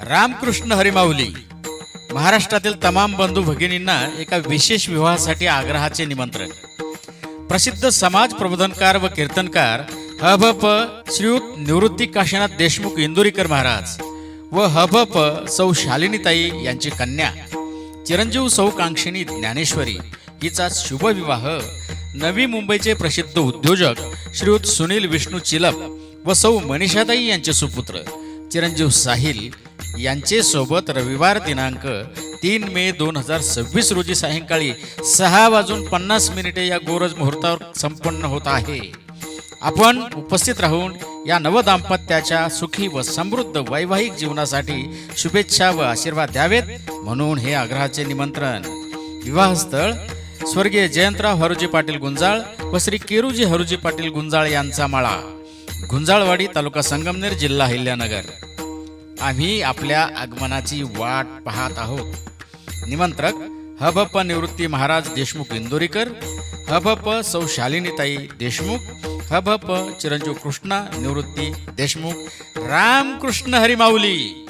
रामकृष्ण हरिमाऊली महाराष्ट्रातील तमाम बंधू भगिनींना एका विशेष विवाहासाठी आग्रहाचे निमंत्रण. प्रसिद्ध समाज प्रबोधनकार व कीर्तनकार हभप श्रीयुत निवृत्ती काशीनाथ देशमुख इंदुरीकर महाराज व हभप सौ शालिनीताई यांची कन्या चिरंजीव सौ कांक्षिणी ज्ञानेश्वरी हिचा शुभविवाह नवी मुंबईचे प्रसिद्ध उद्योजक श्रीयुत सुनील विष्णू चिलप व सौ मनीषाताई यांचे सुपुत्र चिरंजीव साहिल यांचे सोबत रविवार दिनांक 3 मे 2026 रोजी सायंकाळी 6:50 या गोरज मुहूर्तावर संपन्न होत आहे. आपण उपस्थित राहून या नवदाम्पत्याच्या सुखी व समृद्ध वैवाहिक जीवनासाठी शुभेच्छा व आशीर्वाद द्यावेत म्हणून हे आग्रहाचे निमंत्रण. विवाहस्थळ स्वर्गीय जयंतराव हरुजी पाटील गुंजाळ व श्री केरूजी हरुजी पाटील गुंजाळ यांचा माळा, गुंजाळवाडी, तालुका संगमनेर, जिल्हा अहिल्यानगर. आम्ही आपल्या आगमनाची वाट पाहत आहोत. निमंत्रक हभप निवृत्ती महाराज देशमुख इंदोरीकर, हभप सौ शालिनीताई देशमुख, हभप चिरंजीव कृष्णा निवृत्ती देशमुख. रामकृष्ण हरिमाऊली.